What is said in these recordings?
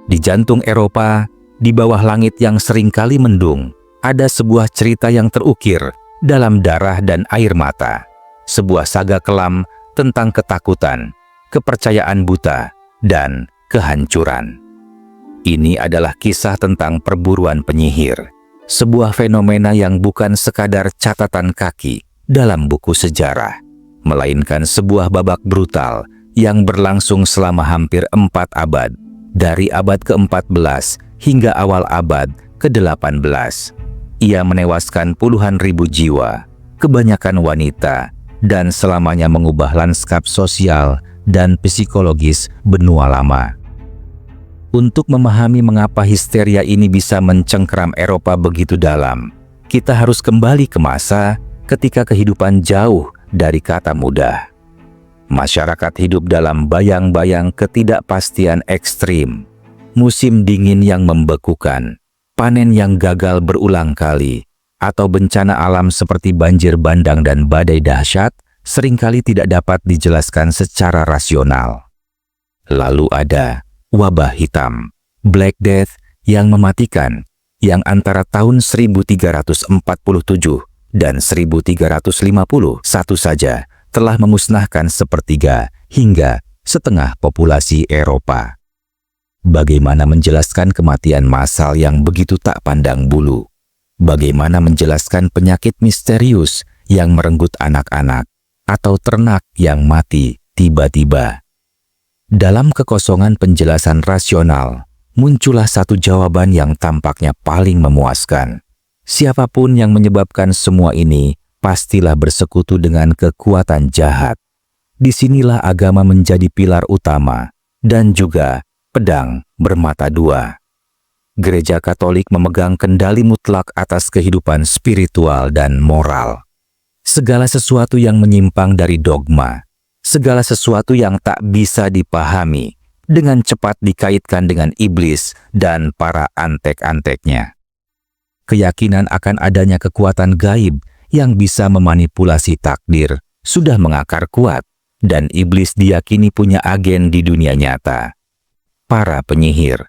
Di jantung Eropa, di bawah langit yang seringkali mendung, ada sebuah cerita yang terukir dalam darah dan air mata. Sebuah saga kelam tentang ketakutan, kepercayaan buta, dan kehancuran. Ini adalah kisah tentang perburuan penyihir, sebuah fenomena yang bukan sekadar catatan kaki dalam buku sejarah, melainkan sebuah babak brutal yang berlangsung selama hampir 4 abad, dari abad ke-14 hingga awal abad ke-18. Ia menewaskan puluhan ribu jiwa, kebanyakan wanita, dan selamanya mengubah lanskap sosial dan psikologis benua lama. Untuk memahami mengapa histeria ini bisa mencengkeram Eropa begitu dalam, kita harus kembali ke masa ketika kehidupan jauh dari kata mudah. Masyarakat hidup dalam bayang-bayang ketidakpastian ekstrim, musim dingin yang membekukan, panen yang gagal berulang kali, atau bencana alam seperti banjir bandang dan badai dahsyat seringkali tidak dapat dijelaskan secara rasional. Lalu ada wabah hitam, Black Death, yang mematikan, yang antara tahun 1347 dan 1351 saja telah memusnahkan sepertiga hingga setengah populasi Eropa. Bagaimana menjelaskan kematian massal yang begitu tak pandang bulu? Bagaimana menjelaskan penyakit misterius yang merenggut anak-anak atau ternak yang mati tiba-tiba? Dalam kekosongan penjelasan rasional, muncullah satu jawaban yang tampaknya paling memuaskan. Siapapun yang menyebabkan semua ini, pastilah bersekutu dengan kekuatan jahat. Disinilah agama menjadi pilar utama, dan juga pedang bermata dua. Gereja Katolik memegang kendali mutlak atas kehidupan spiritual dan moral. Segala sesuatu yang menyimpang dari dogma, segala sesuatu yang tak bisa dipahami, dengan cepat dikaitkan dengan iblis dan para antek-anteknya. Keyakinan akan adanya kekuatan gaib yang bisa memanipulasi takdir sudah mengakar kuat, dan iblis diyakini punya agen di dunia nyata. Para penyihir.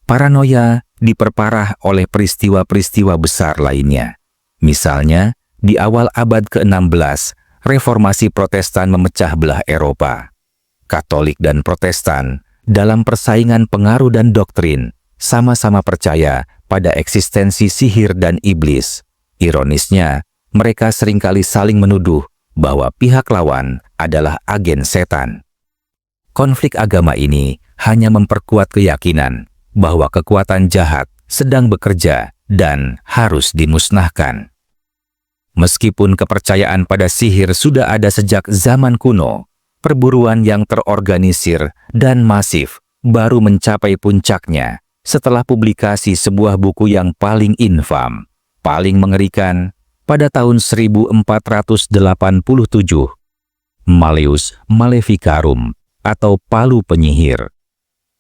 Paranoia diperparah oleh peristiwa-peristiwa besar lainnya. Misalnya, di awal abad ke-16, Reformasi Protestan memecah belah Eropa. Katolik dan Protestan, dalam persaingan pengaruh dan doktrin, sama-sama percaya pada eksistensi sihir dan iblis. Ironisnya, mereka seringkali saling menuduh bahwa pihak lawan adalah agen setan. Konflik agama ini hanya memperkuat keyakinan bahwa kekuatan jahat sedang bekerja dan harus dimusnahkan. Meskipun kepercayaan pada sihir sudah ada sejak zaman kuno, perburuan yang terorganisir dan masif baru mencapai puncaknya setelah publikasi sebuah buku yang paling infam, paling mengerikan pada tahun 1487, Malleus Maleficarum atau Palu Penyihir.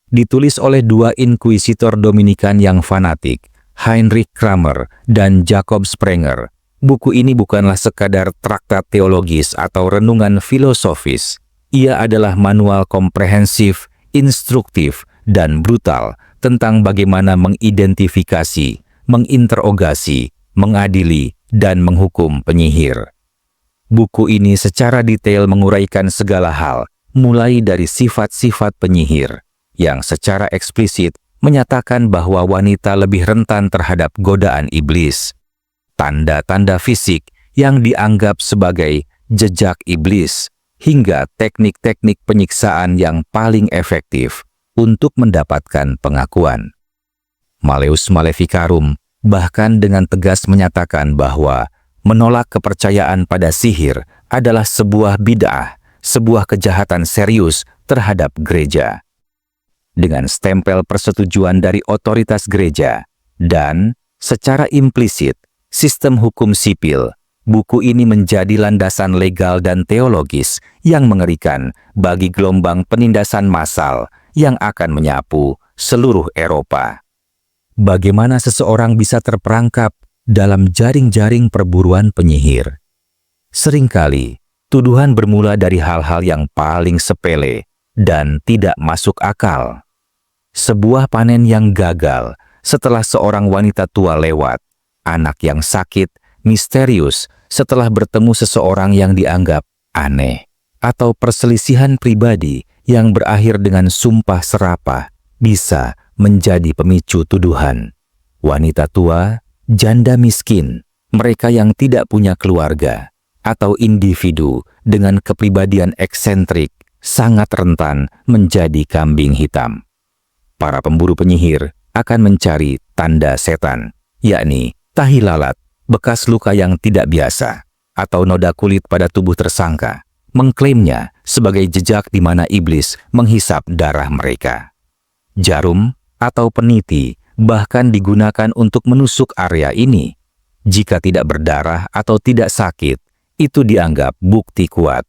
Ditulis oleh dua inkuisitor Dominikan yang fanatik, Heinrich Kramer dan Jakob Sprenger. Buku ini bukanlah sekadar traktat teologis atau renungan filosofis. Ia adalah manual komprehensif, instruktif, dan brutal tentang bagaimana mengidentifikasi, menginterogasi, mengadili, dan menghukum penyihir. Buku ini secara detail menguraikan segala hal, mulai dari sifat-sifat penyihir, yang secara eksplisit menyatakan bahwa wanita lebih rentan terhadap godaan iblis, tanda-tanda fisik yang dianggap sebagai jejak iblis, hingga teknik-teknik penyiksaan yang paling efektif untuk mendapatkan pengakuan. Malleus Maleficarum bahkan dengan tegas menyatakan bahwa menolak kepercayaan pada sihir adalah sebuah bid'ah, sebuah kejahatan serius terhadap gereja. Dengan stempel persetujuan dari otoritas gereja dan secara implisit sistem hukum sipil, buku ini menjadi landasan legal dan teologis yang mengerikan bagi gelombang penindasan massal yang akan menyapu seluruh Eropa. Bagaimana seseorang bisa terperangkap dalam jaring-jaring perburuan penyihir? Seringkali, tuduhan bermula dari hal-hal yang paling sepele dan tidak masuk akal. sebuah panen yang gagal setelah seorang wanita tua lewat, anak yang sakit, misterius setelah bertemu seseorang yang dianggap aneh, atau perselisihan pribadi yang berakhir dengan sumpah serapah bisa menjadi pemicu tuduhan. Wanita tua, janda miskin, mereka yang tidak punya keluarga, atau individu dengan kepribadian eksentrik sangat rentan menjadi kambing hitam. Para pemburu penyihir akan mencari tanda setan, yakni tahi lalat, bekas luka yang tidak biasa, atau noda kulit pada tubuh tersangka, mengklaimnya sebagai jejak di mana iblis menghisap darah mereka. Jarum atau peniti bahkan digunakan untuk menusuk area ini. Jika tidak berdarah atau tidak sakit, itu dianggap bukti kuat.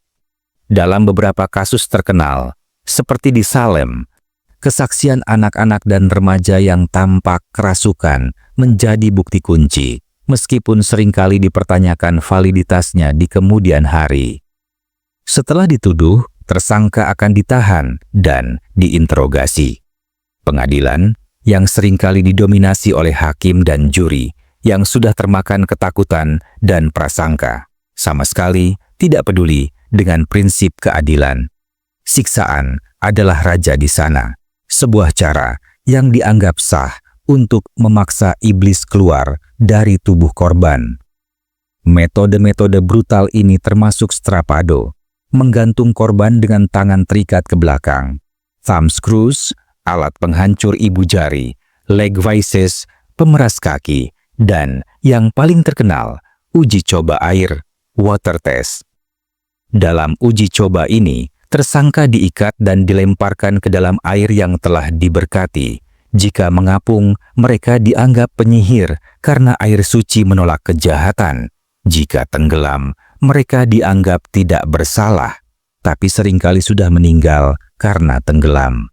Dalam beberapa kasus terkenal, seperti di Salem, kesaksian anak-anak dan remaja yang tampak kerasukan menjadi bukti kunci, meskipun seringkali dipertanyakan validitasnya di kemudian hari. Setelah dituduh, tersangka akan ditahan dan diinterogasi. Pengadilan yang seringkali didominasi oleh hakim dan juri yang sudah termakan ketakutan dan prasangka, sama sekali tidak peduli dengan prinsip keadilan. Siksaan adalah raja di sana, sebuah cara yang dianggap sah untuk memaksa iblis keluar dari tubuh korban. Metode-metode brutal ini termasuk strapado, menggantung korban dengan tangan terikat ke belakang, thumb screws, alat penghancur ibu jari, leg vices, pemeras kaki, dan yang paling terkenal, uji coba air, water test. Dalam uji coba ini, tersangka diikat dan dilemparkan ke dalam air yang telah diberkati. Jika mengapung, mereka dianggap penyihir karena air suci menolak kejahatan. Jika tenggelam, mereka dianggap tidak bersalah, tapi seringkali sudah meninggal karena tenggelam.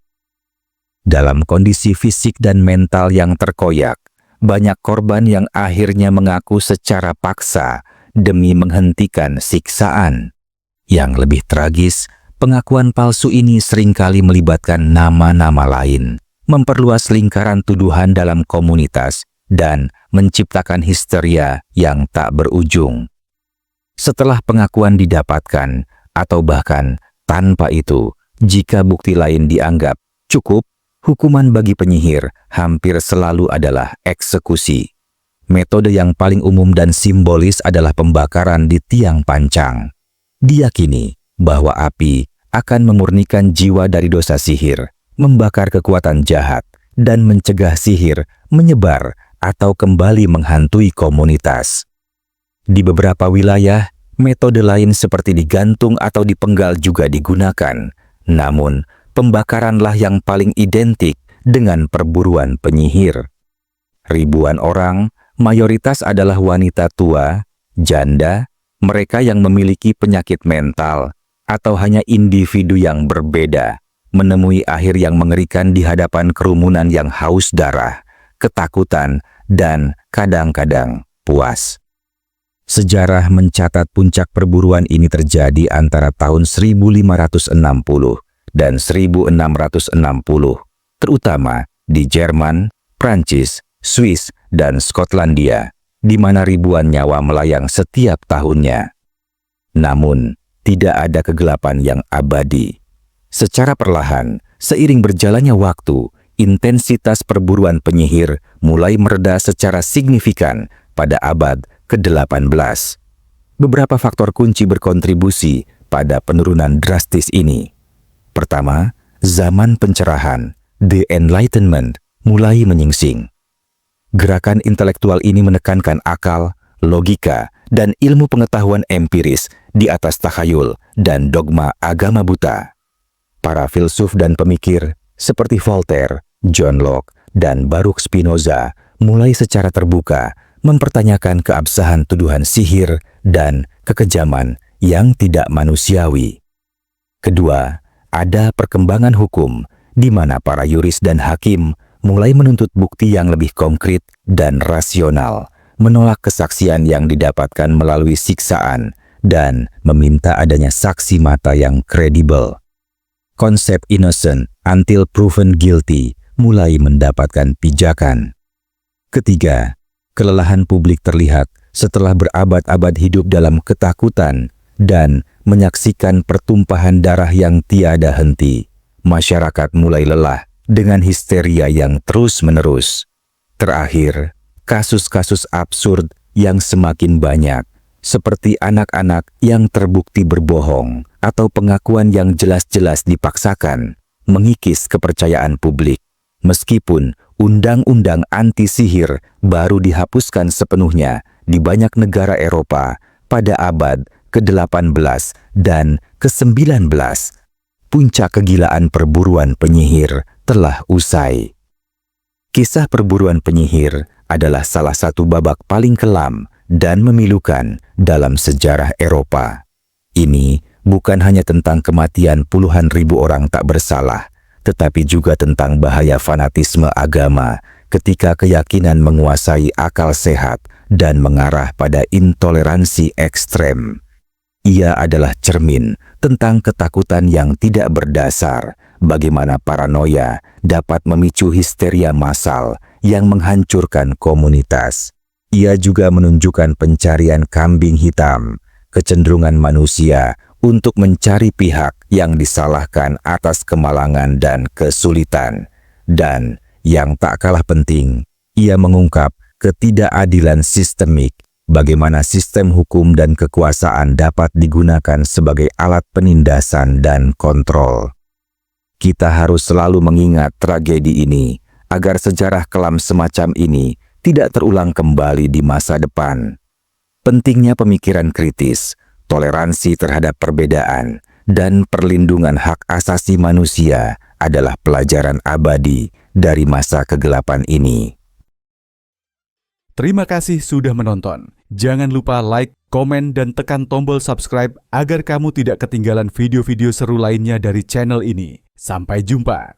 Dalam kondisi fisik dan mental yang terkoyak, banyak korban yang akhirnya mengaku secara paksa demi menghentikan siksaan. Yang lebih tragis, pengakuan palsu ini seringkali melibatkan nama-nama lain, memperluas lingkaran tuduhan dalam komunitas, dan menciptakan histeria yang tak berujung. Setelah pengakuan didapatkan, atau bahkan tanpa itu, jika bukti lain dianggap cukup, hukuman bagi penyihir hampir selalu adalah eksekusi. Metode yang paling umum dan simbolis adalah pembakaran di tiang pancang. Diyakini bahwa api akan memurnikan jiwa dari dosa sihir, membakar kekuatan jahat, dan mencegah sihir menyebar atau kembali menghantui komunitas. Di beberapa wilayah, metode lain seperti digantung atau dipenggal juga digunakan. Namun, pembakaranlah yang paling identik dengan perburuan penyihir. Ribuan orang, mayoritas adalah wanita tua, janda, mereka yang memiliki penyakit mental, atau hanya individu yang berbeda, menemui akhir yang mengerikan di hadapan kerumunan yang haus darah, ketakutan, dan kadang-kadang puas. Sejarah mencatat puncak perburuan ini terjadi antara tahun 1560 dan 1660, terutama di Jerman, Prancis, Swiss, dan Skotlandia, di mana ribuan nyawa melayang setiap tahunnya. Namun, tidak ada kegelapan yang abadi. Secara perlahan, seiring berjalannya waktu, intensitas perburuan penyihir mulai mereda secara signifikan pada abad ke-18. Beberapa faktor kunci berkontribusi pada penurunan drastis ini. Pertama, zaman pencerahan, The Enlightenment, mulai menyingsing. Gerakan intelektual ini menekankan akal, logika, dan ilmu pengetahuan empiris di atas takhayul dan dogma agama buta. Para filsuf dan pemikir seperti Voltaire, John Locke, dan Baruch Spinoza mulai secara terbuka mempertanyakan keabsahan tuduhan sihir dan kekejaman yang tidak manusiawi. Kedua, ada perkembangan hukum di mana para yuris dan hakim mulai menuntut bukti yang lebih konkret dan rasional, menolak kesaksian yang didapatkan melalui siksaan, dan meminta adanya saksi mata yang kredibel. Konsep innocent until proven guilty mulai mendapatkan pijakan. Ketiga, kelelahan publik terlihat setelah berabad-abad hidup dalam ketakutan dan menyaksikan pertumpahan darah yang tiada henti. Masyarakat mulai lelah dengan histeria yang terus-menerus. Terakhir, kasus-kasus absurd yang semakin banyak, seperti anak-anak yang terbukti berbohong atau pengakuan yang jelas-jelas dipaksakan, mengikis kepercayaan publik. Meskipun undang-undang anti-sihir baru dihapuskan sepenuhnya di banyak negara Eropa pada abad ke-18 dan ke-19, puncak kegilaan perburuan penyihir telah usai. Kisah perburuan penyihir adalah salah satu babak paling kelam dan memilukan dalam sejarah Eropa. Ini bukan hanya tentang kematian puluhan ribu orang tak bersalah, tetapi juga tentang bahaya fanatisme agama ketika keyakinan menguasai akal sehat dan mengarah pada intoleransi ekstrem. Ia adalah cermin tentang ketakutan yang tidak berdasar, bagaimana paranoia dapat memicu histeria massal yang menghancurkan komunitas. Ia juga menunjukkan pencarian kambing hitam, kecenderungan manusia untuk mencari pihak yang disalahkan atas kemalangan dan kesulitan. Dan yang tak kalah penting, ia mengungkap ketidakadilan sistemik, bagaimana sistem hukum dan kekuasaan dapat digunakan sebagai alat penindasan dan kontrol. Kita harus selalu mengingat tragedi ini, agar sejarah kelam semacam ini tidak terulang kembali di masa depan. Pentingnya pemikiran kritis, toleransi terhadap perbedaan, dan perlindungan hak asasi manusia adalah pelajaran abadi dari masa kegelapan ini. Terima kasih sudah menonton. Jangan lupa like, komen, dan tekan tombol subscribe agar kamu tidak ketinggalan video-video seru lainnya dari channel ini. Sampai jumpa.